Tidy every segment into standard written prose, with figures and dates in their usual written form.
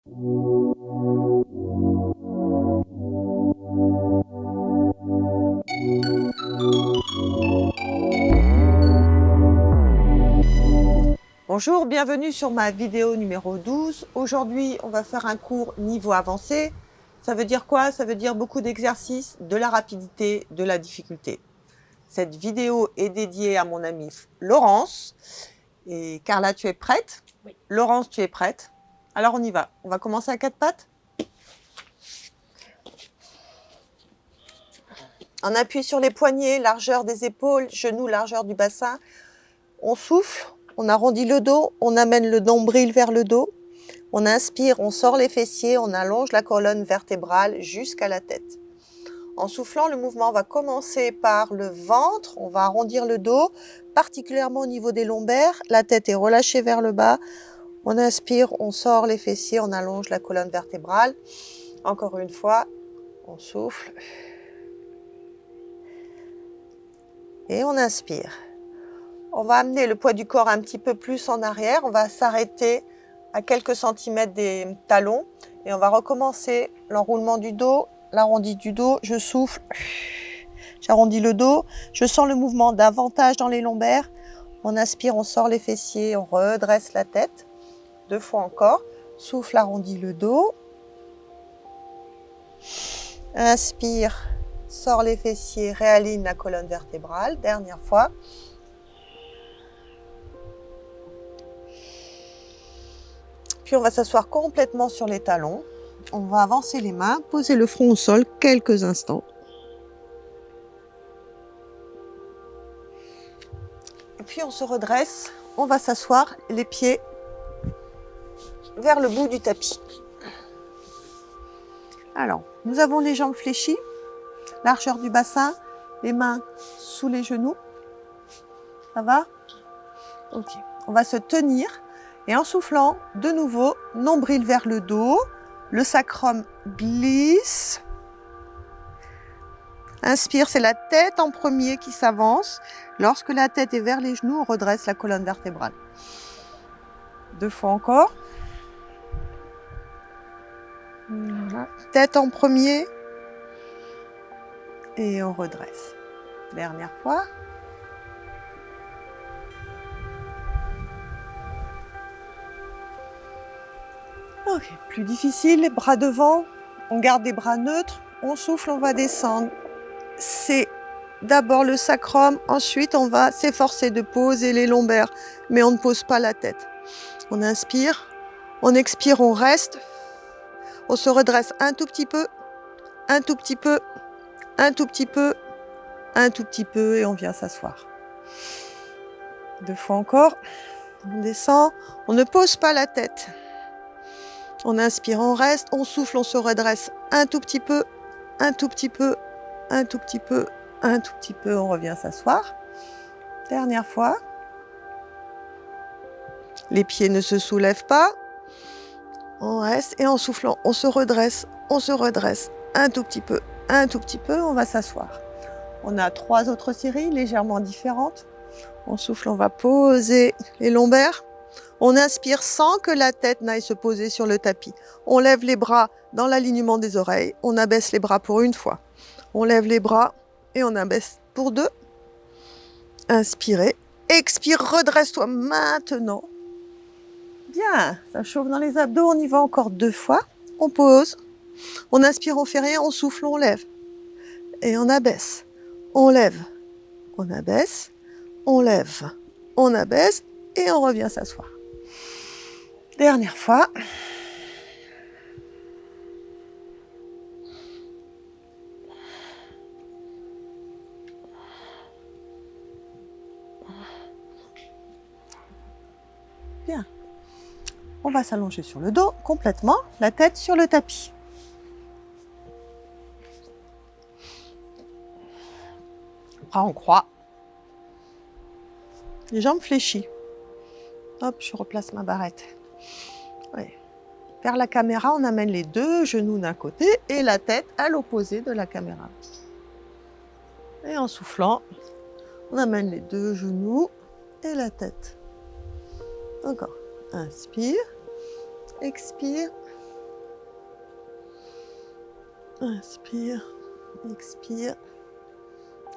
Bonjour, bienvenue sur ma vidéo numéro 12. Aujourd'hui, on va faire un cours niveau avancé. Ça veut dire quoi? Ça veut dire beaucoup d'exercices, de la rapidité, de la difficulté. Cette vidéo est dédiée à mon amie Laurence. Et Carla, tu es prête? Oui. Laurence, tu es prête? Alors on y va. On va commencer à quatre pattes. On appuie sur les poignets, largeur des épaules, genoux, largeur du bassin. On souffle, on arrondit le dos, on amène le nombril vers le dos. On inspire, on sort les fessiers, on allonge la colonne vertébrale jusqu'à la tête. En soufflant, le mouvement va commencer par le ventre, on va arrondir le dos, particulièrement au niveau des lombaires. La tête est relâchée vers le bas. On inspire, on sort les fessiers, on allonge la colonne vertébrale. Encore une fois, on souffle. Et on inspire. On va amener le poids du corps un petit peu plus en arrière. On va s'arrêter à quelques centimètres des talons. Et on va recommencer l'enroulement du dos, l'arrondi du dos. Je souffle. J'arrondis le dos. Je sens le mouvement davantage dans les lombaires. On inspire, on sort les fessiers, on redresse la tête. 2 fois encore. Souffle, arrondis le dos. Inspire, sort les fessiers, réaligne la colonne vertébrale. Dernière fois. Puis on va s'asseoir complètement sur les talons. On va avancer les mains, poser le front au sol quelques instants. Et puis on se redresse. On va s'asseoir, les pieds vers le bout du tapis. Alors, nous avons les jambes fléchies, largeur du bassin, les mains sous les genoux. Ça va? Ok. On va se tenir. Et en soufflant, de nouveau, nombril vers le dos, le sacrum glisse. Inspire, c'est la tête en premier qui s'avance. Lorsque la tête est vers les genoux, on redresse la colonne vertébrale. 2 fois encore. Voilà. Tête en premier. Et on redresse. Dernière fois. Ok, plus difficile, les bras devant, on garde les bras neutres, on souffle, on va descendre. C'est d'abord le sacrum, ensuite on va s'efforcer de poser les lombaires, mais on ne pose pas la tête. On inspire, on expire, on reste, on se redresse un tout petit peu, un tout petit peu, un tout petit peu, un tout petit peu, et on vient s'asseoir. 2 fois encore, on descend, on ne pose pas la tête. On inspire, on reste, on souffle, on se redresse un tout petit peu, un tout petit peu, un tout petit peu, un tout petit peu, on revient s'asseoir. Dernière fois. Les pieds ne se soulèvent pas. On reste et en soufflant, on se redresse un tout petit peu, on va s'asseoir. On a 3 autres séries légèrement différentes. On souffle, on va poser les lombaires. On inspire sans que la tête n'aille se poser sur le tapis. On lève les bras dans l'alignement des oreilles. On abaisse les bras pour 1 fois. On lève les bras et on abaisse pour 2. Inspirez. Expire, redresse-toi maintenant. Bien, ça chauffe dans les abdos. On y va encore 2 fois. On pose. On inspire, on fait rien. On souffle, on lève. Et on abaisse. On lève. On abaisse. On lève. On abaisse. Et on revient s'asseoir. Dernière fois. Bien. On va s'allonger sur le dos complètement, la tête sur le tapis. Bras en croix. Les jambes fléchies. Hop, je replace ma barrette. Ouais. Vers la caméra, on amène les 2 genoux d'un côté et la tête à l'opposé de la caméra. Et en soufflant, on amène les 2 genoux et la tête. Encore. Inspire, expire, Inspire, expire.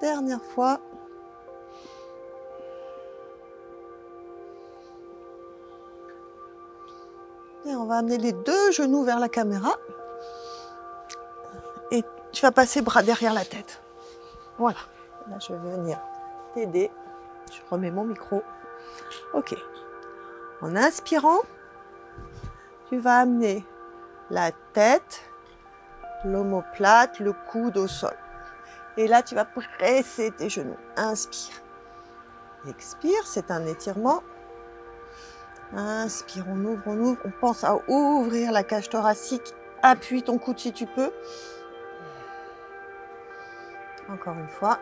Dernière fois. Et on va amener les deux genoux vers la caméra. Et tu vas passer bras derrière la tête. Voilà. Là, je vais venir t'aider. Je remets mon micro. Ok. En inspirant, tu vas amener la tête, l'omoplate, le coude au sol. Et là, tu vas presser tes genoux. Inspire. Expire, c'est un étirement. Inspire, on ouvre. On pense à ouvrir la cage thoracique. Appuie ton coude si tu peux. Encore une fois.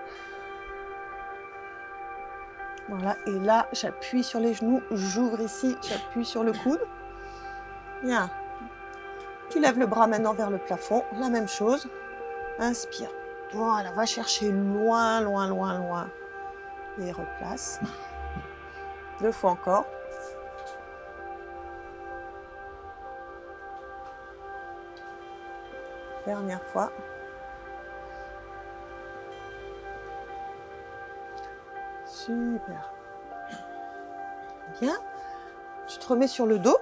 Voilà, et là, j'appuie sur les genoux, j'ouvre ici, j'appuie sur le coude. Bien. Tu lèves le bras maintenant vers le plafond, la même chose. Inspire. Voilà, va chercher loin. Et replace. 2 fois encore. Dernière fois. Super. Bien. Tu te remets sur le dos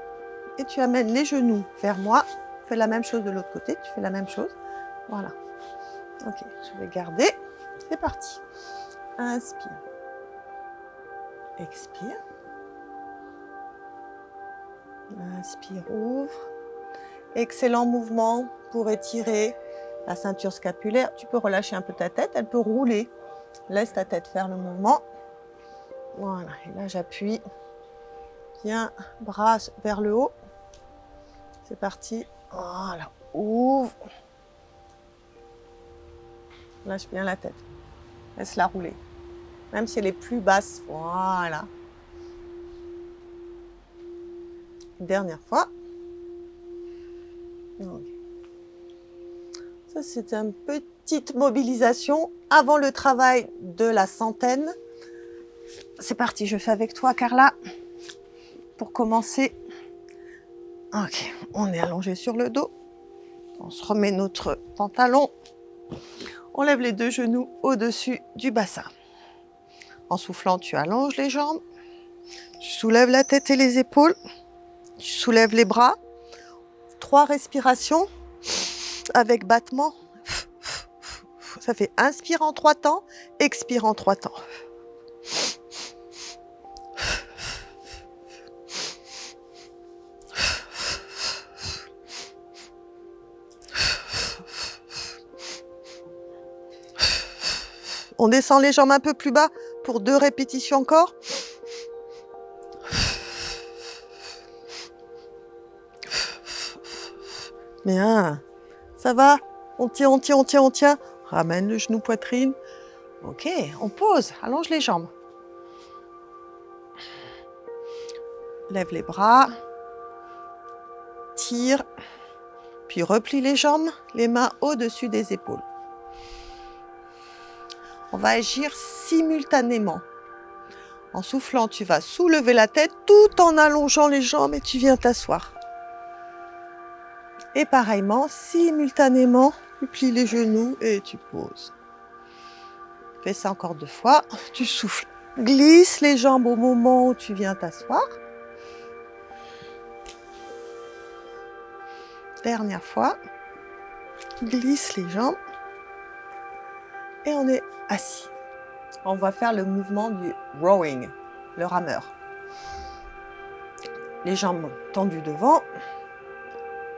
et tu amènes les genoux vers moi. Fais la même chose de l'autre côté. Tu fais la même chose. Voilà. Ok, je vais garder. C'est parti. Inspire. Expire. Inspire, ouvre. Excellent mouvement pour étirer la ceinture scapulaire. Tu peux relâcher un peu ta tête, elle peut rouler. Laisse ta tête faire le mouvement. Voilà, et là j'appuie. Bien, bras vers le haut. C'est parti. Voilà, ouvre. Lâche bien la tête. Laisse-la rouler. Même si elle est plus basse. Voilà. Dernière fois. Okay. Ça, c'est une petite mobilisation avant le travail de la centaine. C'est parti, je fais avec toi, Carla. Pour commencer. Ok, on est allongé sur le dos. On se remet notre pantalon. On lève les 2 genoux au-dessus du bassin. En soufflant, tu allonges les jambes. Tu soulèves la tête et les épaules. Tu soulèves les bras. 3 respirations avec battement. Ça fait inspire en 3 temps, expire en 3 temps. On descend les jambes un peu plus bas pour 2 répétitions encore. Bien, ça va. On tient. Ramène le genou poitrine. Ok, on pose, allonge les jambes. Lève les bras. Tire. Puis replie les jambes, les mains au-dessus des épaules. On va agir simultanément. En soufflant, tu vas soulever la tête tout en allongeant les jambes et tu viens t'asseoir. Et pareillement, simultanément, tu plies les genoux et tu poses. Fais ça encore 2 fois. Tu souffles. Glisse les jambes au moment où tu viens t'asseoir. Dernière fois. Glisse les jambes. Et on est assis. On va faire le mouvement du rowing, le rameur. Les jambes tendues devant.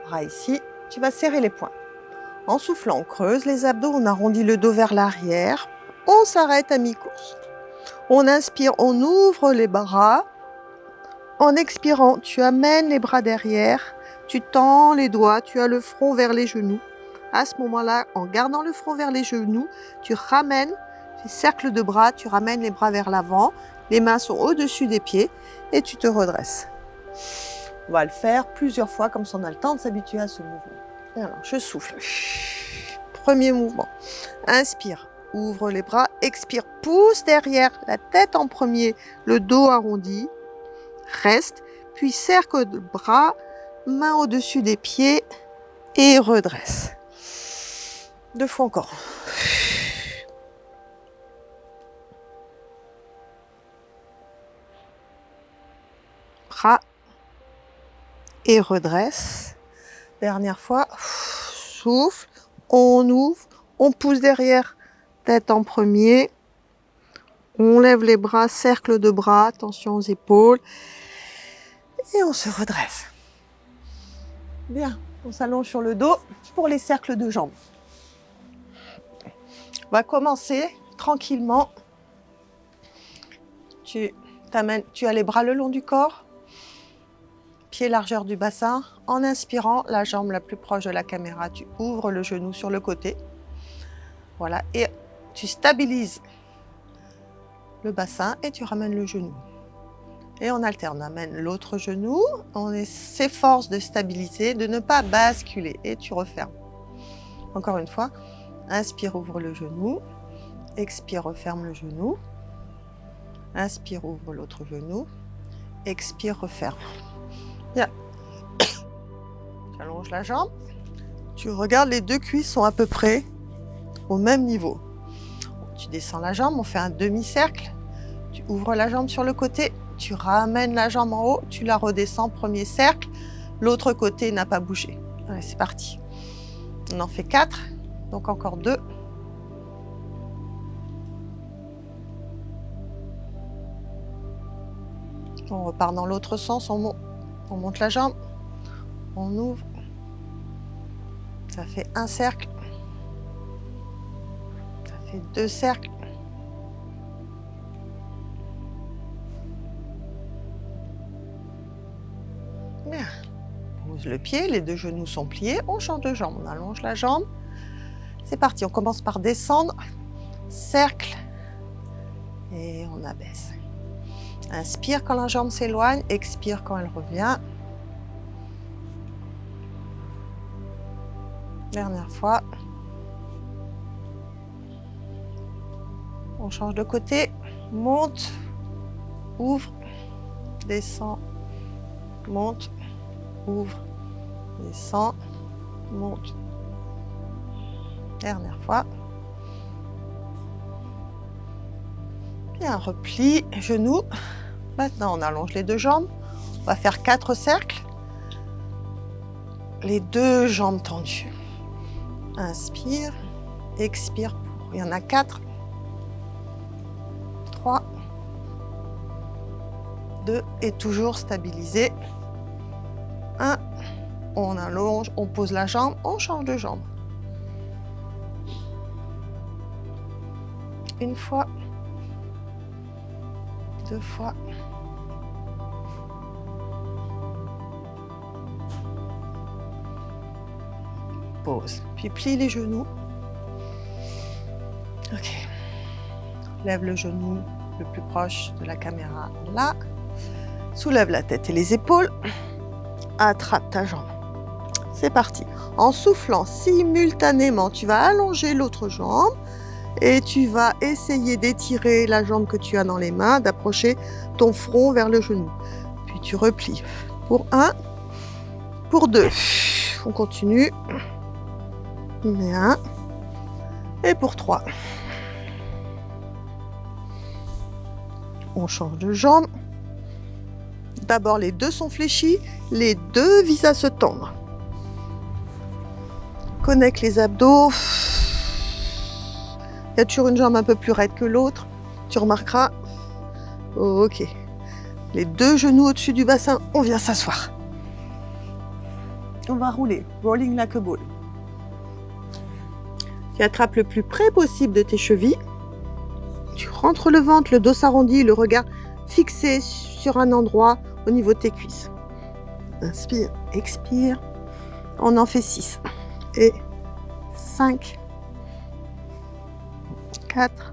Bras ici. Tu vas serrer les poings. En soufflant, on creuse les abdos, on arrondit le dos vers l'arrière. On s'arrête à mi-course. On inspire, on ouvre les bras. En expirant, tu amènes les bras derrière. Tu tends les doigts, tu as le front vers les genoux. À ce moment-là, en gardant le front vers les genoux, tu ramènes, tu cercles de bras, tu ramènes les bras vers l'avant. Les mains sont au-dessus des pieds et tu te redresses. On va le faire plusieurs fois, comme ça on a le temps de s'habituer à ce mouvement. Alors, je souffle. Premier mouvement. Inspire, ouvre les bras. Expire, pousse derrière, la tête en premier, le dos arrondi. Reste, puis cercle de bras, main au-dessus des pieds et redresse. 2 fois encore. Bras et redresse. Dernière fois. Souffle. On ouvre. On pousse derrière. Tête en premier. On lève les bras. Cercle de bras. Attention aux épaules. Et on se redresse. Bien. On s'allonge sur le dos pour les cercles de jambes. On va commencer tranquillement. Tu as les bras le long du corps. Pied largeur du bassin. En inspirant, la jambe la plus proche de la caméra, tu ouvres le genou sur le côté. Voilà, et tu stabilises le bassin et tu ramènes le genou. Et on alterne, on amène l'autre genou, on s'efforce de stabiliser, de ne pas basculer et tu refermes. Encore une fois, inspire, ouvre le genou, expire, referme le genou, inspire, ouvre l'autre genou, expire, referme. Bien. Tu allonges la jambe, tu regardes, les 2 cuisses sont à peu près au même niveau. Tu descends la jambe, on fait un demi-cercle, tu ouvres la jambe sur le côté, tu ramènes la jambe en haut, tu la redescends, premier cercle, l'autre côté n'a pas bougé. Allez, c'est parti. On en fait 4, donc encore 2. On repart dans l'autre sens, on monte la jambe, on ouvre, ça fait un cercle, ça fait 2 cercles, bien, on pose le pied, les 2 genoux sont pliés, on change de jambe, on allonge la jambe, c'est parti, on commence par descendre, cercle, et on abaisse. Inspire quand la jambe s'éloigne, expire quand elle revient. Dernière fois. On change de côté, monte, ouvre, descend, monte, ouvre, descend, monte. Dernière fois. Bien, repli, genoux. Maintenant, on allonge les 2 jambes. On va faire 4 cercles. Les 2 jambes tendues. Inspire, expire. Il y en a 4. 3, 2 et toujours stabilisé. 1, on allonge, on pose la jambe, on change de jambe. Une fois. 2 fois. Pause. Puis plie les genoux. Ok. Lève le genou le plus proche de la caméra, là. Soulève la tête et les épaules. Attrape ta jambe. C'est parti. En soufflant simultanément, tu vas allonger l'autre jambe. Et tu vas essayer d'étirer la jambe que tu as dans les mains, d'approcher ton front vers le genou. Puis tu replies. Pour 1, pour 2. On continue. On met 1. Et pour 3. On change de jambe. D'abord, les 2 sont fléchis. Les 2 visent à se tendre. Connecte les abdos. Il y a toujours une jambe un peu plus raide que l'autre. Tu remarqueras. Ok. Les 2 genoux au-dessus du bassin, on vient s'asseoir. On va rouler. Rolling like a ball. Tu attrapes le plus près possible de tes chevilles. Tu rentres le ventre, le dos s'arrondit, le regard fixé sur un endroit au niveau de tes cuisses. Inspire, expire. On en fait 6. Et 5. 4.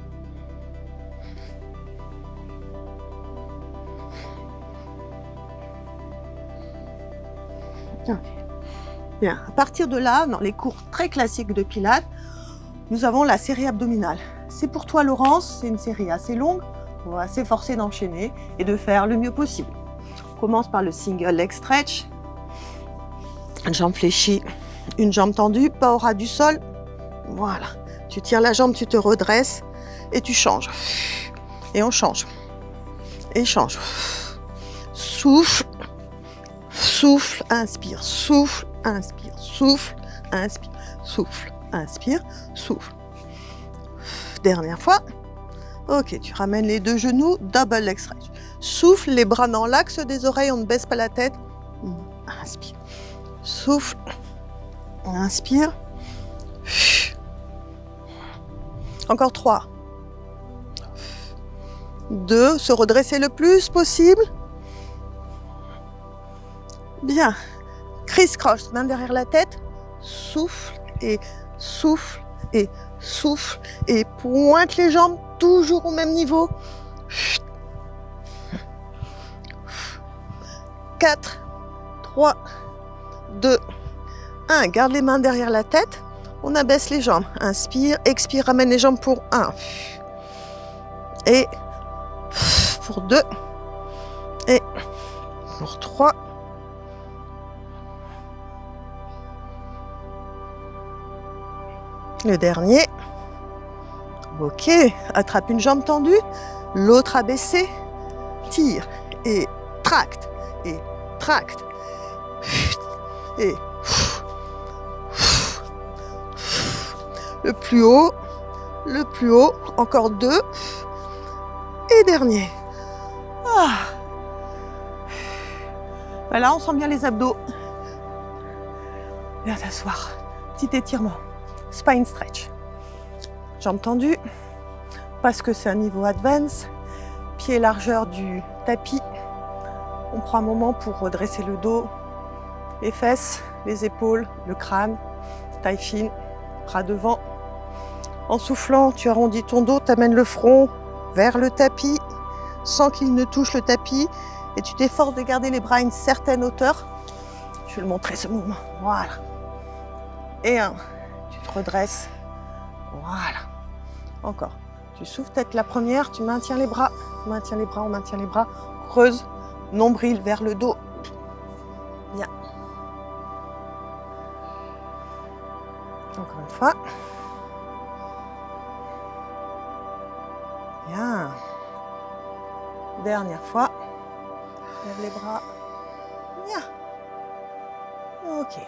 Okay. Bien. À partir de là, dans les cours très classiques de Pilates, nous avons la série abdominale. C'est pour toi, Laurence, c'est une série assez longue. On va s'efforcer d'enchaîner et de faire le mieux possible. On commence par le single leg stretch. Une jambe fléchie, une jambe tendue, pas au ras du sol. Voilà. Tu tiens la jambe, tu te redresses et tu changes. Et on change. Et change. Souffle. Souffle, inspire. Souffle, inspire. Souffle, inspire. Souffle, inspire. Souffle. Dernière fois. Ok, tu ramènes les deux genoux, double leg stretch. Souffle, les bras dans l'axe des oreilles, on ne baisse pas la tête. Inspire. Souffle. Inspire. Encore 3. 2, se redresser le plus possible. Bien. Criss-cross, main derrière la tête. Souffle et souffle et souffle et pointe les jambes toujours au même niveau. 4, 3, 2, 1. Garde les mains derrière la tête. On abaisse les jambes. Inspire, expire, ramène les jambes pour 1. Et pour 2. Et pour 3. Le dernier. Ok. Attrape une jambe tendue. L'autre abaissée. Tire. Et tracte. Et tracte. Et le plus haut, encore 2, et dernier. Voilà, on sent bien les abdos. Viens t'asseoir, petit étirement, spine stretch. Jambes tendues, parce que c'est un niveau advance, pied largeur du tapis. On prend un moment pour redresser le dos, les fesses, les épaules, le crâne, taille fine, bras devant. En soufflant, tu arrondis ton dos, tu amènes le front vers le tapis sans qu'il ne touche le tapis et tu t'efforces de garder les bras à une certaine hauteur. Je vais le montrer ce mouvement. Voilà. Et 1, tu te redresses. Voilà. Encore. Tu souffles tête la première, tu maintiens les bras. On maintient les bras. Creuse, nombril vers le dos. Bien. Encore une fois. Bien. Dernière fois. Lève les bras. Bien. Ok.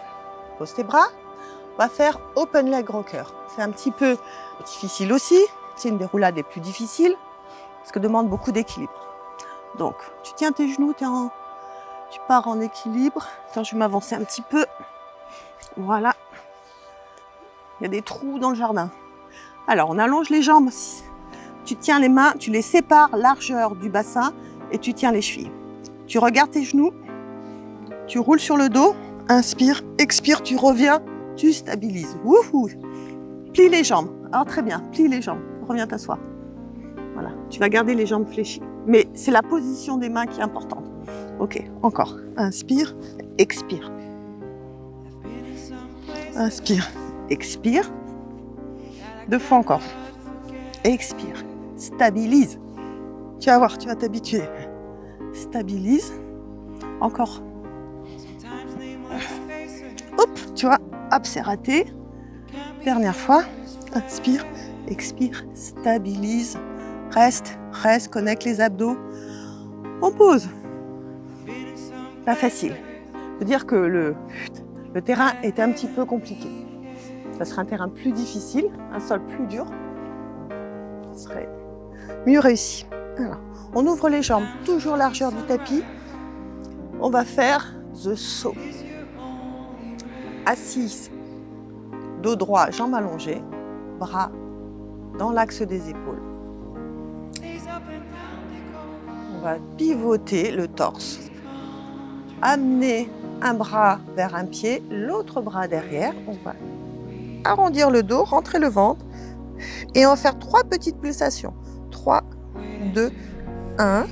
Pose tes bras. On va faire open leg rocker. C'est un petit peu difficile aussi. C'est une des roulades les plus difficiles parce que demande beaucoup d'équilibre. Donc, tu tiens tes genoux, tu pars en équilibre. Attends, je vais m'avancer un petit peu. Voilà. Il y a des trous dans le jardin. Alors, on allonge les jambes. Tu tiens les mains, tu les sépares largeur du bassin et tu tiens les chevilles. Tu regardes tes genoux, tu roules sur le dos, inspire, expire, tu reviens, tu stabilises. Wouhou! Plie les jambes. Alors très bien, plie les jambes. Reviens t'asseoir. Voilà, tu vas garder les jambes fléchies. Mais c'est la position des mains qui est importante. Ok, encore. Inspire, expire. Inspire, expire. 2 fois encore. Expire. Stabilise. Tu vas voir, tu vas t'habituer. Stabilise. Encore. Hop, tu vois, hop, c'est raté. Dernière fois. Inspire, expire, stabilise. Reste, connecte les abdos. On pose. Pas facile. Je veux dire que le terrain est un petit peu compliqué. Ça serait un terrain plus difficile, un sol plus dur. Ce serait mieux réussi. Alors, on ouvre les jambes, toujours largeur du tapis. On va faire the saut. Assise, dos droit, jambes allongées, bras dans l'axe des épaules. On va pivoter le torse. Amener un bras vers un pied, l'autre bras derrière. On va arrondir le dos, rentrer le ventre. Et on va faire 3 petites pulsations. 3, 2, 1.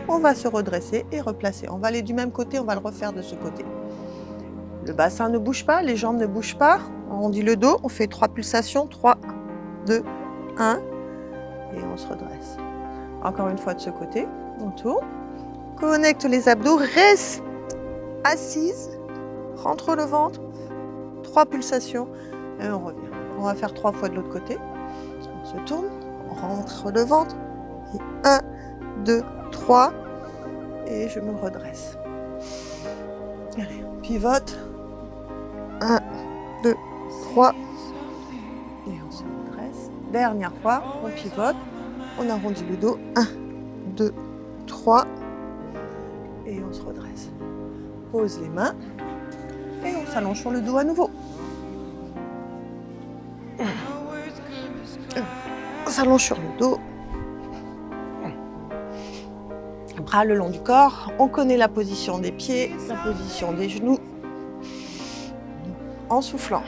On va se redresser et replacer. On va aller du même côté, on va le refaire de ce côté. Le bassin ne bouge pas, les jambes ne bougent pas. On arrondit le dos, on fait 3 pulsations. 3, 2, 1. Et on se redresse. Encore une fois de ce côté. On tourne. Connecte les abdos. Reste assise. Rentre le ventre. 3 pulsations. Et on revient. On va faire 3 fois de l'autre côté. On se tourne, on rentre le ventre. Et 1, 2, 3. Et je me redresse. Allez, on pivote. 1, 2, 3. Et on se redresse. Dernière fois, on pivote. On arrondit le dos. 1, 2, 3. Et on se redresse. Pose les mains. Et on s'allonge sur le dos à nouveau. On s'allonge sur le dos. Bras le long du corps. On connaît la position des pieds, la position des genoux. En soufflant,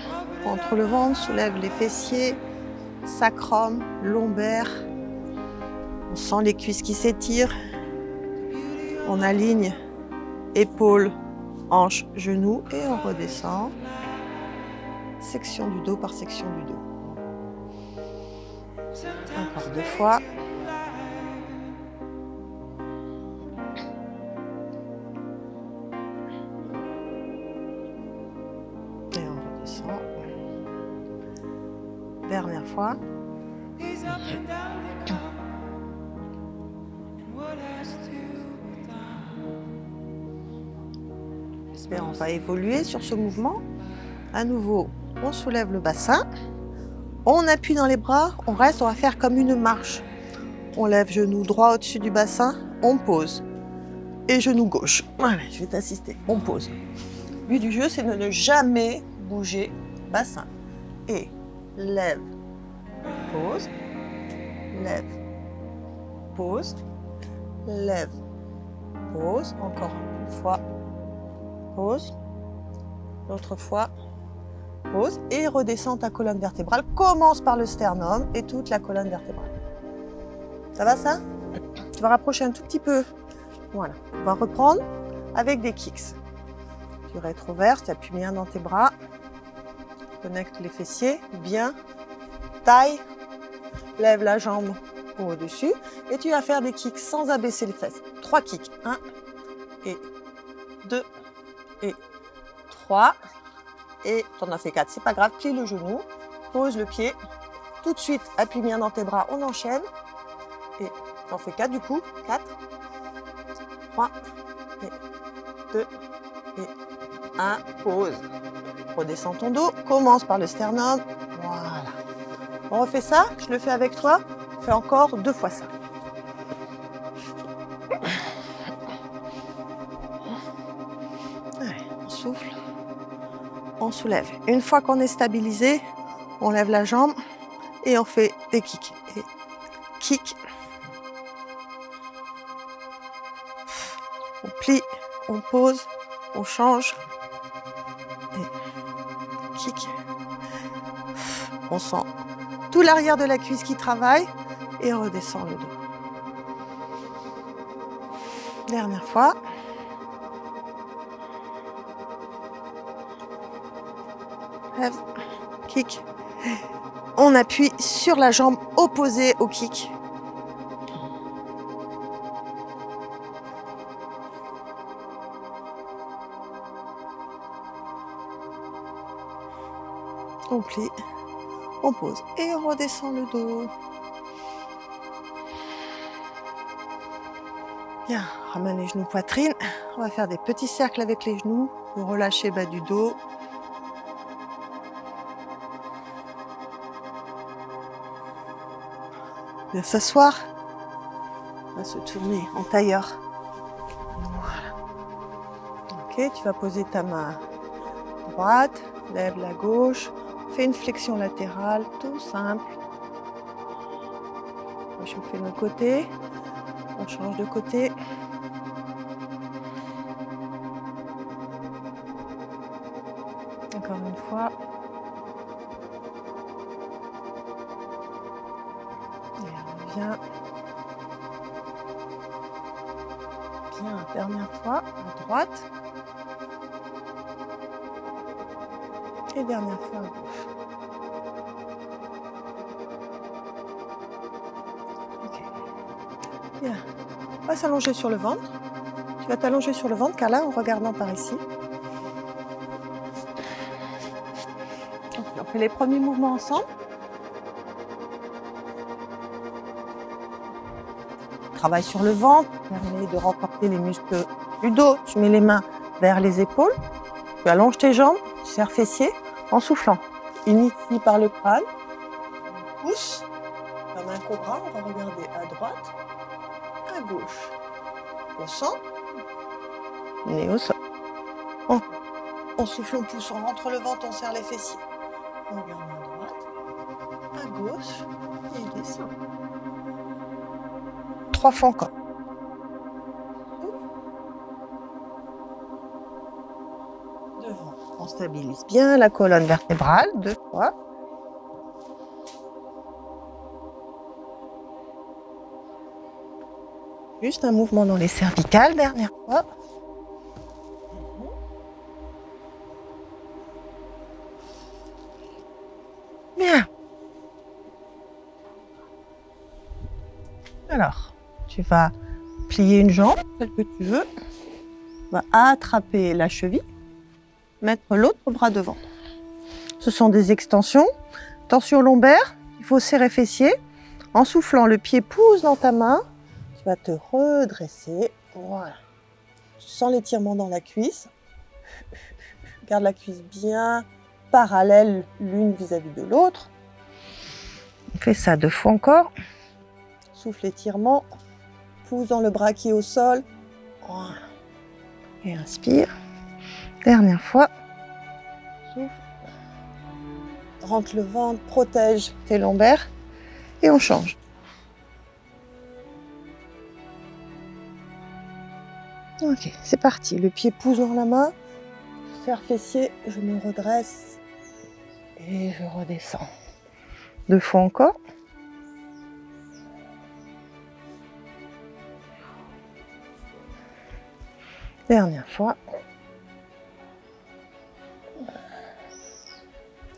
entre le ventre, soulève les fessiers, sacrum, lombaire. On sent les cuisses qui s'étirent. On aligne épaules, hanches, genoux et on redescend. Section du dos par section du dos. Encore 2 fois. Et on redescend. Dernière fois. Et on va évoluer sur ce mouvement. À nouveau, on soulève le bassin. On appuie dans les bras, on reste, on va faire comme une marche. On lève genou droit au-dessus du bassin, on pose. Et genou gauche. Voilà, je vais t'assister. On pose. Le but du jeu, c'est de ne jamais bouger bassin. Et lève, pose, lève, pose, lève, pose. Encore une fois, pose. L'autre fois, pose. Et redescends ta colonne vertébrale. Commence par le sternum et toute la colonne vertébrale. Ça va ça? Tu vas rapprocher un tout petit peu. Voilà. On va reprendre avec des kicks. Tu rétroverses, tu appuies bien dans tes bras. Connecte les fessiers, bien. Taille. Lève la jambe au-dessus. Et tu vas faire des kicks sans abaisser les fesses. 3 kicks. 1 et 2 et 3. Et tu en as fait 4. C'est pas grave. Plie le genou. Pose le pied. Tout de suite, appuie bien dans tes bras. On enchaîne. Et j'en fais 4 du coup. 4. 3 et 2 et 1. Pause. Redescends ton dos. Commence par le sternum. Voilà. On refait ça. Je le fais avec toi. On fait encore 2 fois ça. Allez, on souffle. On soulève. Une fois qu'on est stabilisé, on lève la jambe et on fait des kicks. Et kick. On plie, on pose, on change. Et kick. On sent tout l'arrière de la cuisse qui travaille et on redescend le dos. Dernière fois. Lève, kick. On appuie sur la jambe opposée au kick. On plie, on pose et on redescend le dos. Bien, ramène les genoux poitrine. On va faire des petits cercles avec les genoux pour relâcher bas du dos. Bien s'asseoir. On va se tourner en tailleur. Voilà. Ok, tu vas poser ta main droite, lève la gauche. Fais une flexion latérale, tout simple. On va chauffer nos côtés. On change de côté. Encore une fois. Et on revient. Bien, dernière fois, à droite. Et dernière fois à gauche. Ok. Bien. On va s'allonger sur le ventre. Tu vas t'allonger sur le ventre, car là, en regardant par ici, On fait les premiers mouvements ensemble. Travaille sur le ventre, permet de renforcer les muscles du dos. Tu mets les mains vers les épaules, tu allonges tes jambes, tu serres fessiers en soufflant. Initie par le crâne, on pousse comme un cobra, on va regarder à droite, à gauche, au centre, nez au sol. On souffle, on pousse, on rentre le ventre, on serre les fessiers. On regarde à droite, à gauche et descend. 3 fois encore. Devant, on stabilise bien la colonne vertébrale, 2 fois. Juste un mouvement dans les cervicales, dernière fois. Bien. Alors, tu vas plier une jambe, celle que tu veux. Tu vas attraper la cheville, mettre l'autre bras devant. Ce sont des extensions. Tension lombaire, il faut serrer fessier. En soufflant, le pied pousse dans ta main. Tu vas te redresser. Voilà. Tu sens l'étirement dans la cuisse. Garde la cuisse bien parallèle l'une vis-à-vis de l'autre. On fait ça 2 fois encore. Souffle étirement. Pousse dans le bras qui est au sol. Voilà. Et inspire. Dernière fois. Souffle. Rentre le ventre, protège tes lombaires. Et on change. Ok, c'est parti. Le pied pousse dans la main. Serre fessier, je me redresse. Et je redescends. 2 fois encore. Dernière fois.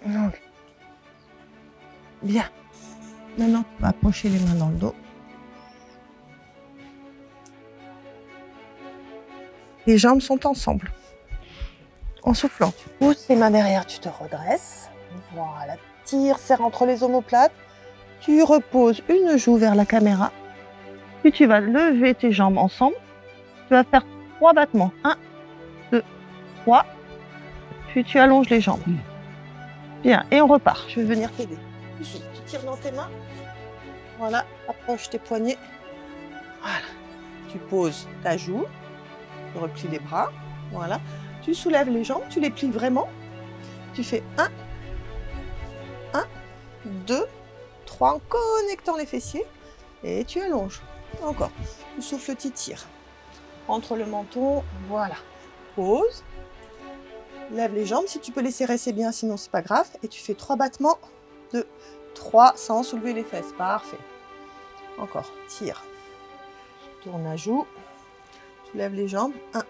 Ok. Bien. Maintenant, on va approcher les mains dans le dos. Les jambes sont ensemble. En soufflant, tu pousses les mains derrière, tu te redresses. Voilà, tire, serre entre les omoplates. Tu reposes une joue vers la caméra. Puis tu vas lever tes jambes ensemble. Tu vas faire 3 battements. 1, 2, 3. Puis tu allonges les jambes. Bien, et on repart. Je vais venir t'aider. Tu tires dans tes mains. Voilà, approche tes poignets. Voilà. Tu poses ta joue. Tu replies les bras. Voilà. Tu soulèves les jambes, tu les plies vraiment. Tu fais 1, 2, 3 en connectant les fessiers. Et tu allonges. Encore. Tu souffles, tu tires. Entre le menton, voilà. Pose. Lève les jambes. Si tu peux les serrer, c'est bien, sinon c'est pas grave. Et tu fais 3 battements. 2, 3, sans soulever les fesses. Parfait. Encore. Tire. Tourne la joue. Tu lèves les jambes. 1.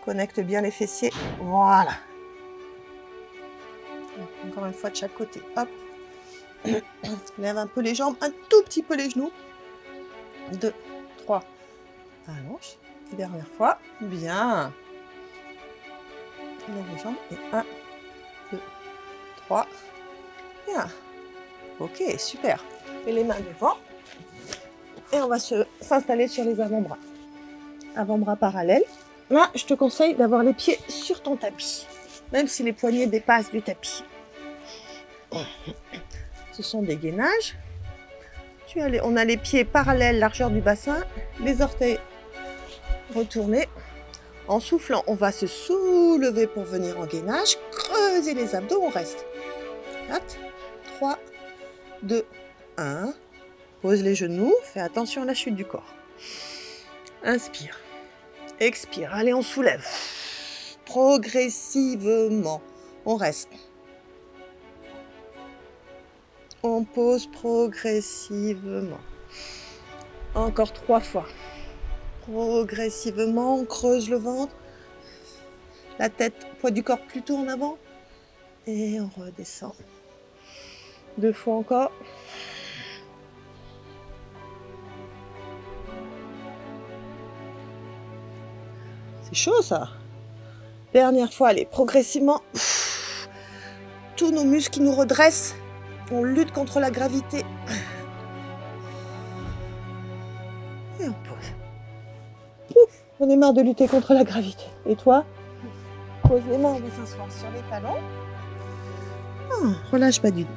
Connecte bien les fessiers. Voilà. Encore une fois de chaque côté. Hop. Lève un peu les jambes, un tout petit peu les genoux. 2, 3. Allonge. Et dernière fois. Bien. Lève les jambes. Et 1, 2, 3. Bien. Ok, super. Et les mains devant. Et on va s'installer sur les avant-bras. Avant-bras parallèles. Là, je te conseille d'avoir les pieds sur ton tapis. Même si les poignets dépassent du tapis. Ce sont des gainages. On a les pieds parallèles, largeur du bassin. Les orteils retournés. En soufflant, on va se soulever pour venir en gainage. Creuser les abdos, on reste. 4, 3, 2, 1. Pose les genoux. Fais attention à la chute du corps. Inspire. Expire. Allez, on soulève. Progressivement. On reste. On pose progressivement. Encore 3 fois. Progressivement, on creuse le ventre. La tête, poids du corps plutôt en avant. Et on redescend. 2 fois encore. C'est chaud ça. Dernière fois, allez, progressivement. tous nos muscles qui nous redressent. On lutte contre la gravité. Et on pose. Ouf, on est marre de lutter contre la gravité. Et toi? Pose les mains, on va s'asseoir sur les talons. Relâche pas du tout.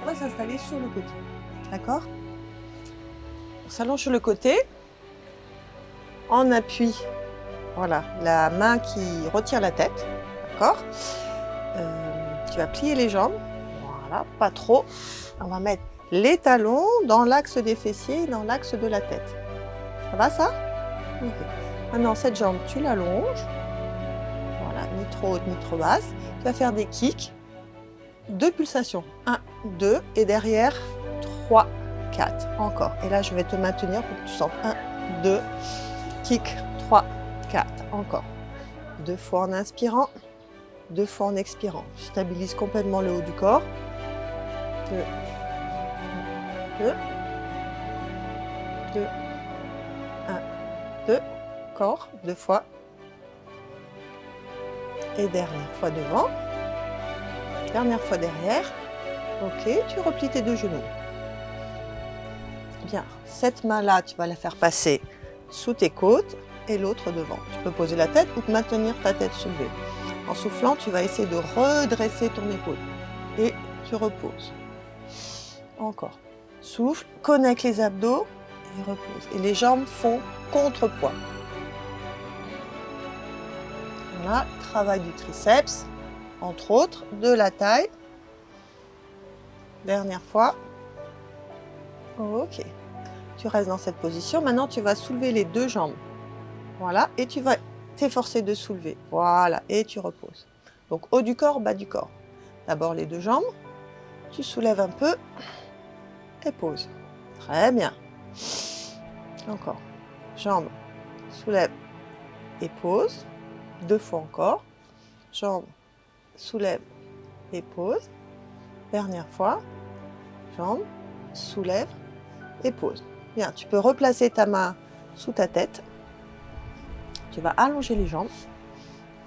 On va s'installer sur le côté. D'accord? On s'allonge sur le côté. En appui. Voilà, la main qui retient la tête. D'accord? Tu vas plier les jambes. Voilà, pas trop. On va mettre les talons dans l'axe des fessiers et dans l'axe de la tête. Ça va ça? Ok. Maintenant, cette jambe, tu l'allonges. Voilà, ni trop haute ni trop basse. Tu vas faire des kicks. 2 pulsations. 1, 2 et derrière 3, 4. Encore. Et là, je vais te maintenir pour que tu sentes 1, 2, kick, 3, 4. Encore. 2 fois en inspirant, 2 fois en expirant. Tu stabilises complètement le haut du corps. 2, 2, 2, 1, 2. Corps, 2 fois. Et dernière fois devant. Dernière fois derrière. Ok, tu replies tes 2 genoux. Bien, cette main-là, tu vas la faire passer sous tes côtes et l'autre devant. Tu peux poser la tête ou maintenir ta tête soulevée. En soufflant, tu vas essayer de redresser ton épaule. Et tu reposes. Encore. Souffle, connecte les abdos et repose. Et les jambes font contrepoids. Voilà, travail du triceps, entre autres, de la taille. Dernière fois. Ok. Tu restes dans cette position. Maintenant, tu vas soulever les 2 jambes. Voilà. Et tu vas t'efforcer de soulever. Voilà. Et tu reposes. Donc, haut du corps, bas du corps. D'abord, les 2 jambes. Tu soulèves un peu. Et pose. Très bien. Encore. Jambes. Soulève. Et pose. 2 fois encore. Jambes. Soulève. Et pose. Dernière fois. Jambes. Soulève. Et pose. Bien, tu peux replacer ta main sous ta tête. Tu vas allonger les jambes.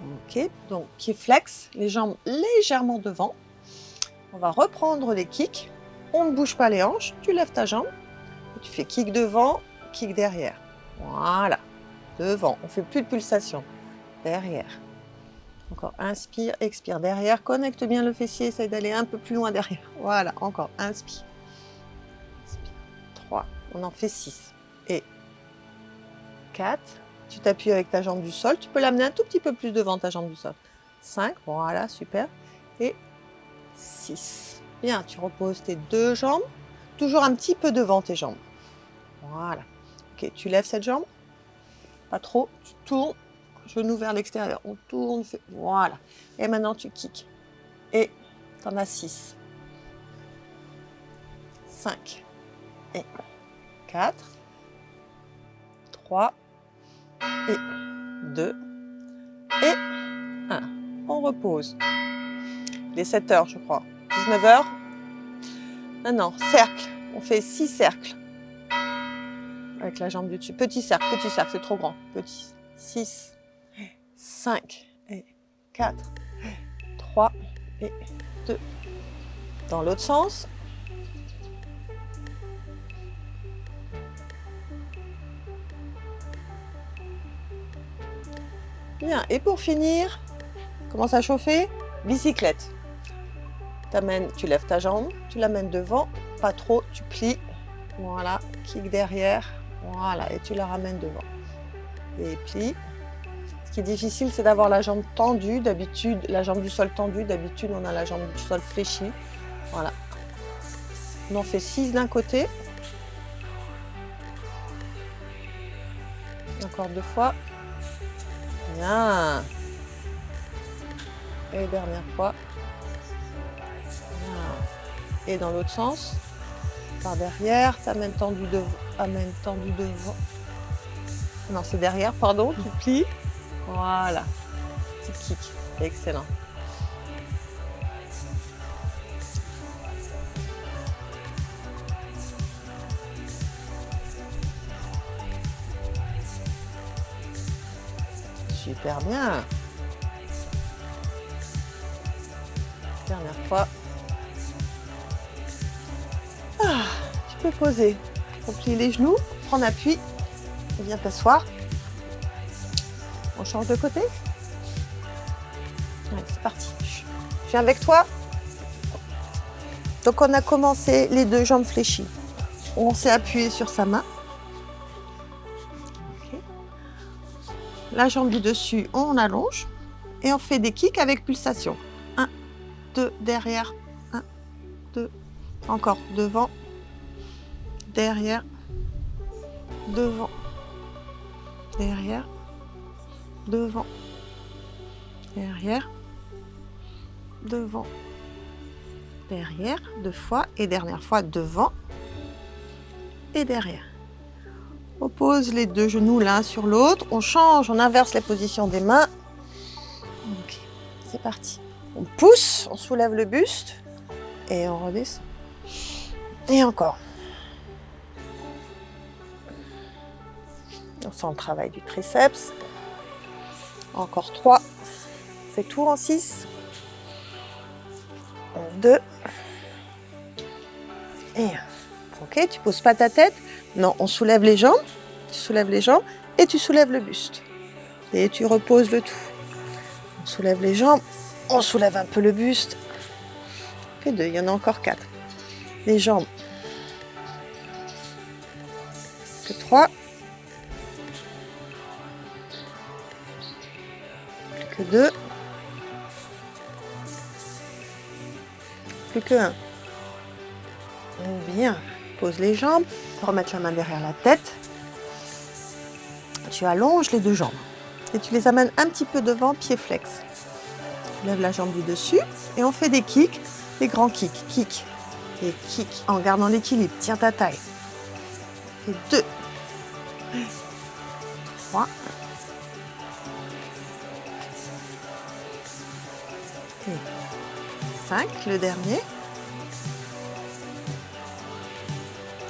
Ok, donc pied flex, les jambes légèrement devant. On va reprendre les kicks. On ne bouge pas les hanches. Tu lèves ta jambe. Et tu fais kick devant, kick derrière. Voilà. Devant. On ne fait plus de pulsation. Derrière. Encore. Inspire, expire. Derrière. Connecte bien le fessier. Essaye d'aller un peu plus loin derrière. Voilà. Encore. Inspire. 3, on en fait 6 et 4, tu t'appuies avec ta jambe du sol, tu peux l'amener un tout petit peu plus devant ta jambe du sol, 5, voilà, super, et 6, bien, tu reposes tes 2 jambes, toujours un petit peu devant tes jambes, voilà, ok, tu lèves cette jambe, pas trop, tu tournes, genou vers l'extérieur, on tourne, voilà, et maintenant tu kicks, et tu en as 6, 5, et 4, 3, et 2, et 1. On repose. Il est 7 heures, je crois. 19 heures. Maintenant, cercle. On fait 6 cercles. Avec la jambe du dessus. Petit cercle, c'est trop grand. Petit. 6, 5, et 4, 3, et 2. Dans l'autre sens. Bien, et pour finir, commence à chauffer, bicyclette. Tu lèves ta jambe, tu l'amènes devant, pas trop, tu plies, voilà, kick derrière, voilà, et tu la ramènes devant. Et plie. Ce qui est difficile, c'est d'avoir la jambe tendue, d'habitude, la jambe du sol tendue, d'habitude on a la jambe du sol fléchie, voilà. On en fait 6 d'un côté. Encore 2 fois. Bien. Et dernière fois. Bien. Et dans l'autre sens. Par derrière, t'amènes tendu devant. Amène tendu devant. Non, c'est derrière, pardon, tu plies. Voilà. Petit kick. Excellent. Super bien. Dernière fois. Ah, tu peux poser. Replie les genoux, prendre appui. Viens t'asseoir. On change de côté. Allez, c'est parti. Je viens avec toi. Donc on a commencé les deux jambes fléchies. On s'est appuyé sur sa main. Okay. La jambe du dessus, on allonge. Et on fait des kicks avec pulsation. 1, 2, derrière. 1, 2, encore devant. Derrière. Devant. Derrière. Devant. Derrière. Devant. Derrière, 2 fois. Et dernière fois, devant. Et derrière. On pose les deux genoux l'un sur l'autre. On change, on inverse la position des mains. Ok, c'est parti. On pousse, on soulève le buste. Et on redescend. Et encore. On sent le travail du triceps. Encore 3. On fait tout en 6. 2. Et 1. Ok, tu poses pas ta tête. Non, on soulève les jambes. Tu soulèves les jambes et tu soulèves le buste. Et tu reposes le tout. On soulève les jambes. On soulève un peu le buste. On fait 2. Il y en a encore 4. Les jambes. Que 3. Plus que 2. Plus que 1. Bien. Pose les jambes. Remettre la main derrière la tête. Tu allonges les deux jambes. Et tu les amènes un petit peu devant, pied flex. Tu lèves la jambe du dessus. Et on fait des kicks. Des grands kicks. Kicks. Et kicks. En gardant l'équilibre. Tiens ta taille. Et 2. 3. Et 5. Le dernier.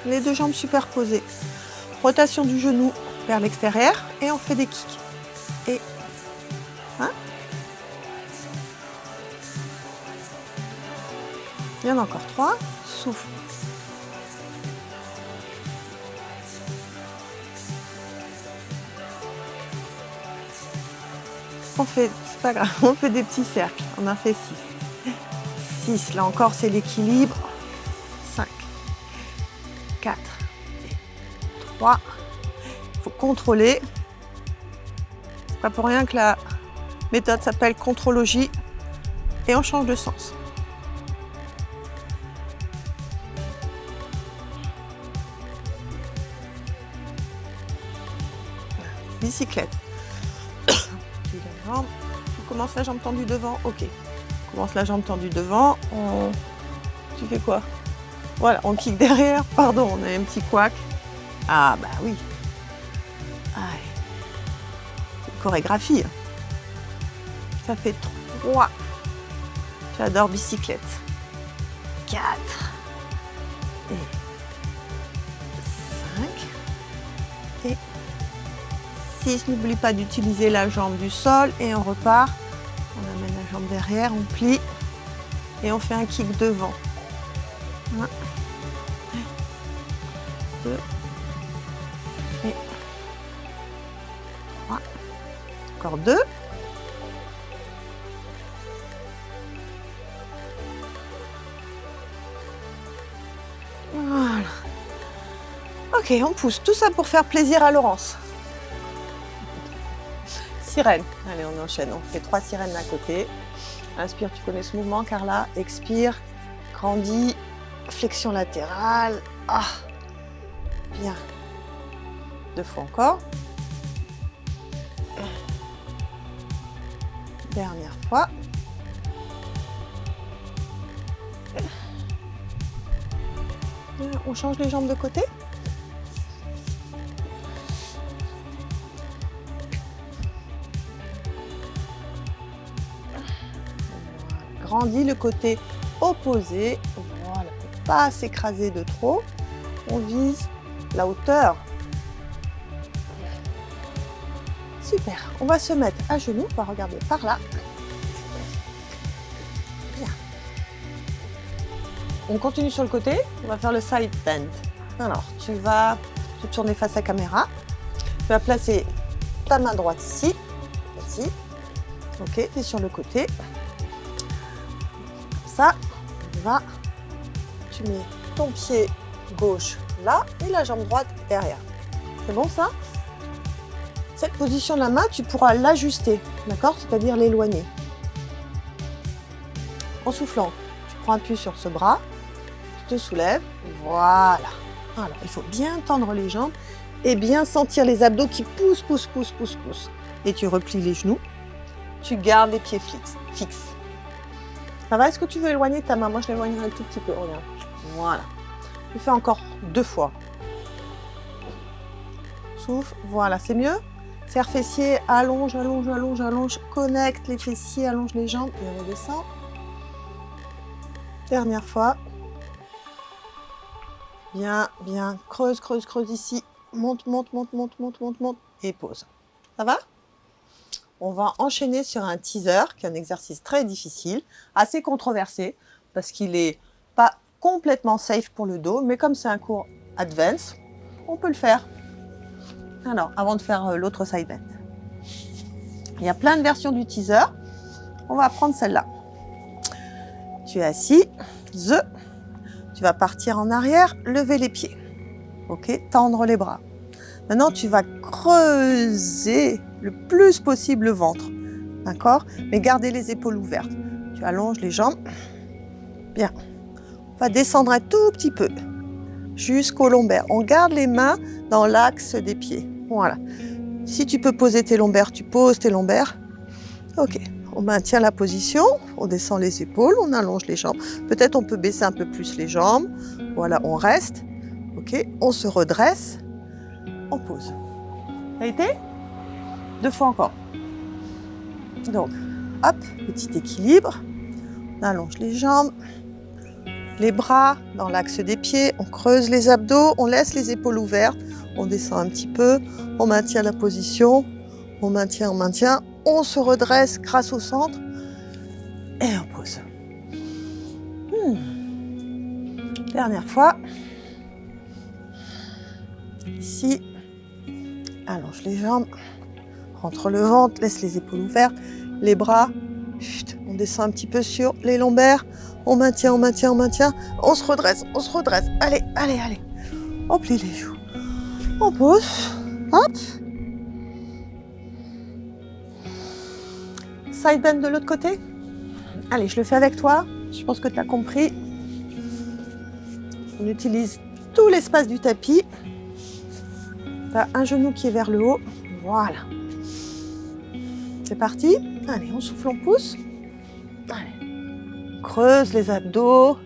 Les deux jambes superposées. Rotation du genou vers l'extérieur et on fait des kicks. Et 1. Il y en a encore 3. Souffle. On fait, c'est pas grave, on fait des petits cercles. On en fait 6. 6, là encore c'est l'équilibre. 5. 4, 3, il faut contrôler. C'est pas pour rien que la méthode s'appelle contrologie. Et on change de sens. Bicyclette. Tu commences la jambe tendue devant, ok. Commence la jambe tendue devant, tu fais quoi? Voilà, on kick derrière, pardon, on a un petit couac. Ah bah oui. Allez. C'est une chorégraphie. Ça fait 3. J'adore bicyclette. 4. Et 5. Et 6. N'oublie pas d'utiliser la jambe du sol et on repart. On amène la jambe derrière, on plie et on fait un kick devant. 1, 2 et 3. Encore 2. Voilà. Ok, on pousse. Tout ça pour faire plaisir à Laurence. Sirène. Allez, on enchaîne. On fait 3 sirènes d'un côté. Inspire, tu connais ce mouvement, Carla. Expire, grandis, flexion latérale. Ah, bien. 2 fois encore. Dernière fois. On change les jambes de côté. Grandis le côté opposé. Voilà, pour pas s'écraser de trop. On vise la hauteur. Super. On va se mettre à genoux. On va regarder par là. Bien. On continue sur le côté. On va faire le side bend. Alors, tu vas te tourner face à la caméra. Tu vas placer ta main droite ici. Ici. Ok, tu es sur le côté. Comme ça, on va. Tu mets ton pied gauche là et la jambe droite derrière. C'est bon ça? Cette position de la main, tu pourras l'ajuster, d'accord? C'est-à-dire l'éloigner. En soufflant, tu prends appui sur ce bras, tu te soulèves, voilà. Alors, il faut bien tendre les jambes et bien sentir les abdos qui poussent, poussent, poussent, poussent, poussent. Et tu replies les genoux, tu gardes les pieds fixes. Ça va? Est-ce que tu veux éloigner ta main? Moi, je l'éloignerai un tout petit peu, regarde. Voilà. Tu fais encore 2 fois. Souffle, voilà, c'est mieux. Serre fessier, allonge, allonge, allonge, allonge. Connecte les fessiers, allonge les jambes et redescend. Dernière fois. Bien, bien. Creuse, creuse, creuse ici. Monte, monte, monte, monte, monte, monte, monte. Et pause. Ça va? On va enchaîner sur un teaser, qui est un exercice très difficile, assez controversé, parce qu'il n'est pas complètement safe pour le dos, mais comme c'est un cours advance, on peut le faire. Alors, avant de faire l'autre side bend. Il y a plein de versions du teaser. On va prendre celle-là. Tu es assis. Tu vas partir en arrière, lever les pieds. Ok, tendre les bras. Maintenant, tu vas creuser le plus possible le ventre. D'accord? Mais garder les épaules ouvertes. Tu allonges les jambes. Bien. On va descendre un tout petit peu jusqu'au lombaire. On garde les mains dans l'axe des pieds. Voilà. Si tu peux poser tes lombaires, tu poses tes lombaires. Ok. On maintient la position. On descend les épaules. On allonge les jambes. Peut-être on peut baisser un peu plus les jambes. Voilà, on reste. Ok. On se redresse. On pose. Ça a été? 2 fois encore. Donc, hop, petit équilibre. On allonge les jambes. Les bras dans l'axe des pieds, on creuse les abdos, on laisse les épaules ouvertes, on descend un petit peu, on maintient la position, on maintient, on se redresse grâce au centre et on pose. Dernière fois. Ici, allonge les jambes, rentre le ventre, laisse les épaules ouvertes, les bras, on descend un petit peu sur les lombaires. On maintient, on maintient, on maintient. On se redresse, on se redresse. Allez, allez, allez. On plie les joues. On pose. Hop. Side bend de l'autre côté. Allez, je le fais avec toi. Je pense que tu as compris. On utilise tout l'espace du tapis. Tu as un genou qui est vers le haut. Voilà. C'est parti. Allez, on souffle, on pousse. Allez. Creuse les abdos.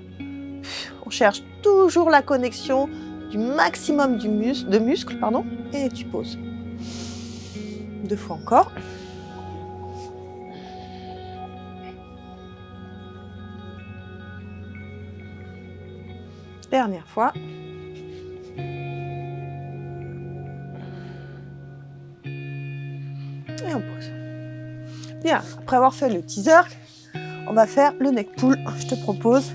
On cherche toujours la connexion du maximum de muscles, et tu poses. 2 fois encore. Dernière fois. Et on pose. Bien, après avoir fait le teaser, on va faire le neck pull, je te propose.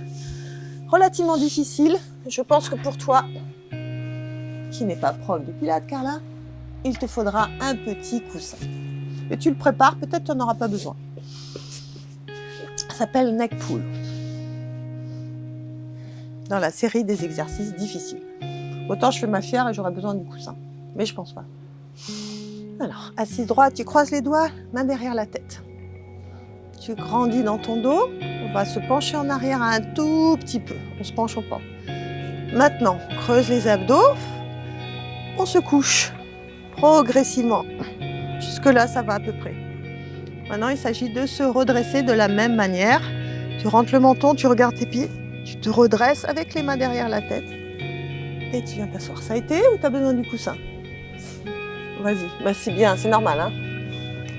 Relativement difficile. Je pense que pour toi, qui n'est pas prof de pilates, Carla, il te faudra un petit coussin. Et tu le prépares, peut-être tu n'en auras pas besoin. Ça s'appelle neck pull. Dans la série des exercices difficiles. Autant je fais ma fière et j'aurai besoin du coussin. Mais je pense pas. Alors, assise droite, tu croises les doigts, main derrière la tête. Tu grandis dans ton dos, on va se pencher en arrière un tout petit peu. On se penche au pas. Maintenant, on creuse les abdos, on se couche progressivement. Jusque-là, ça va à peu près. Maintenant, il s'agit de se redresser de la même manière. Tu rentres le menton, tu regardes tes pieds, tu te redresses avec les mains derrière la tête et tu viens t'asseoir. Ça a été ou tu as besoin du coussin? Vas-y, bah, c'est bien, c'est normal. Hein.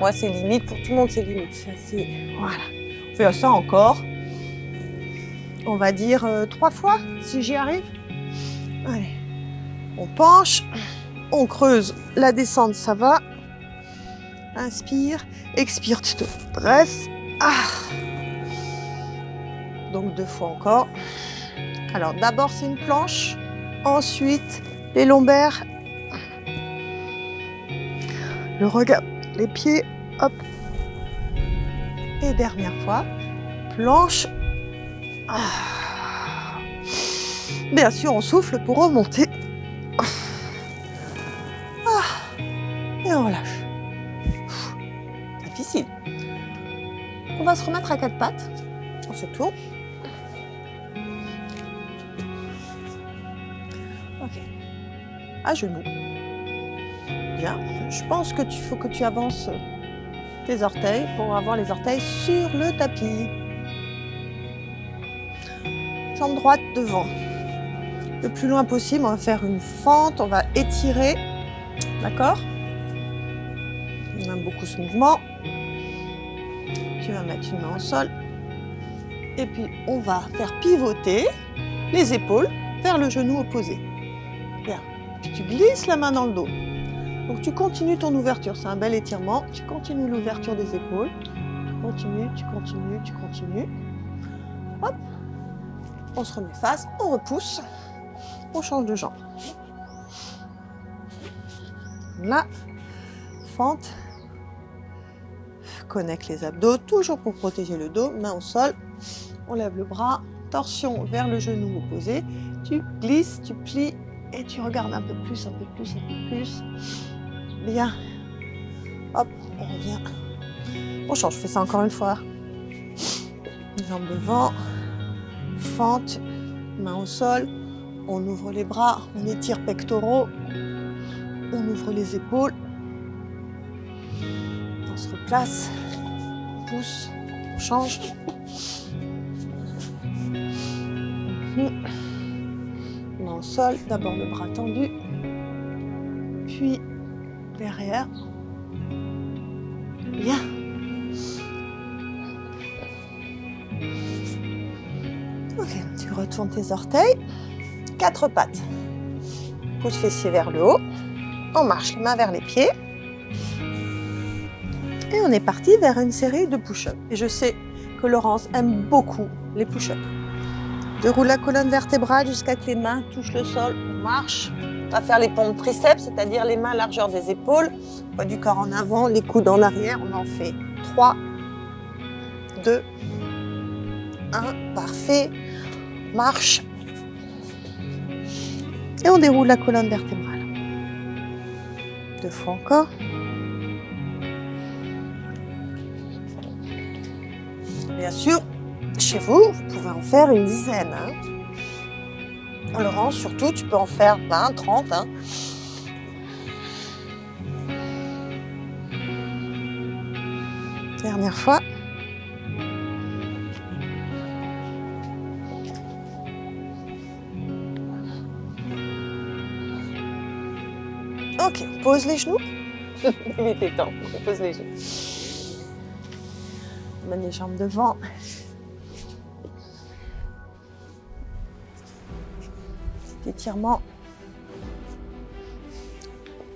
Moi, c'est limite, pour tout le monde, c'est limite. Voilà. On fait ça encore. On va dire 3 fois, si j'y arrive. Allez. On penche, on creuse. La descente, ça va. Inspire, expire, tu te dresses. Ah. Donc 2 fois encore. Alors d'abord c'est une planche, ensuite les lombaires, le regard, les pieds, hop. Et dernière fois, planche. Ah. Bien sûr, on souffle pour remonter. Ah. Et on relâche. Difficile. On va se remettre à 4 pattes. On se tourne. Ok. À genoux. Bien. Je pense que faut que tu avances tes orteils pour avoir les orteils sur le tapis. Jambe droite devant. Le plus loin possible, on va faire une fente, on va étirer. D'accord? On aime beaucoup ce mouvement. Tu vas mettre une main au sol. Et puis, on va faire pivoter les épaules vers le genou opposé. Bien. Puis tu glisses la main dans le dos. Donc, tu continues ton ouverture. C'est un bel étirement. Tu continues l'ouverture des épaules. Continue, tu continues, tu continues. Hop. On se remet face, on repousse. On change de jambe. Là. Fente. Connecte les abdos, toujours pour protéger le dos, main au sol, on lève le bras, torsion vers le genou opposé, tu glisses, tu plies et tu regardes un peu plus, un peu plus, un peu plus. Bien. Hop, on revient. On change, je fais ça encore une fois. Jambe devant, fente, main au sol, on ouvre les bras, on étire pectoraux, on ouvre les épaules, on se replace. Pousse, on change. Main au sol, d'abord le bras tendu, puis derrière. Bien. Ok, tu retournes tes orteils. 4 pattes. Pouce fessier vers le haut. On marche, les mains vers les pieds. Et on est parti vers une série de push-ups. Et je sais que Laurence aime beaucoup les push-ups. Déroule la colonne vertébrale jusqu'à que les mains touchent le sol. On marche. On va faire les pompes triceps, c'est-à-dire les mains largeur des épaules. Poids du corps en avant, les coudes en arrière. On en fait 3, 2, 1. Parfait. Marche. Et on déroule la colonne vertébrale. 2 fois encore. Bien sûr, chez vous, vous pouvez en faire une dizaine. Laurence, surtout, tu peux en faire 20, 30. Dernière fois. Ok, on pose les genoux. Il était temps, on pose les genoux. On mène les jambes devant. Petit étirement.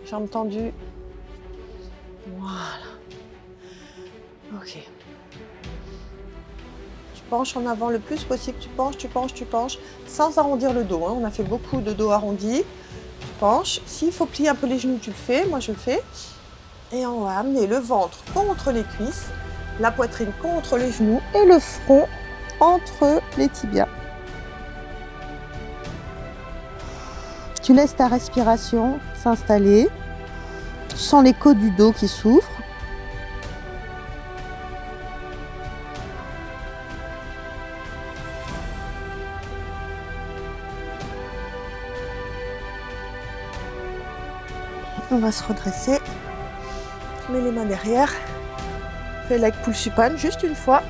Jambes tendues. Voilà. Ok. Tu penches en avant le plus possible. Tu penches, tu penches, tu penches. Sans arrondir le dos. On a fait beaucoup de dos arrondi. Tu penches. S'il faut plier un peu les genoux, tu le fais. Moi, je le fais. Et on va amener le ventre contre les cuisses. La poitrine contre les genoux et le front entre les tibias. Tu laisses ta respiration s'installer. Tu sens les côtes du dos qui s'ouvrent. On va se redresser. Tu mets les mains derrière. Fais leg pull supine juste une fois.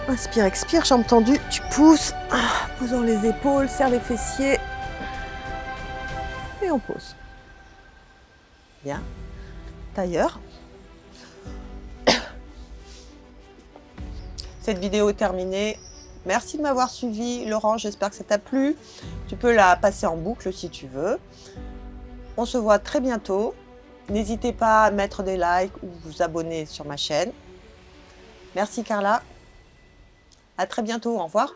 Inspire, expire, jambes tendues. Tu pousses. Posons les épaules, serre les fessiers. Et on pose. Bien. Tailleur. Cette vidéo est terminée. Merci de m'avoir suivi, Laurent. J'espère que ça t'a plu. Tu peux la passer en boucle si tu veux. On se voit très bientôt. N'hésitez pas à mettre des likes ou vous abonner sur ma chaîne. Merci Carla. À très bientôt. Au revoir.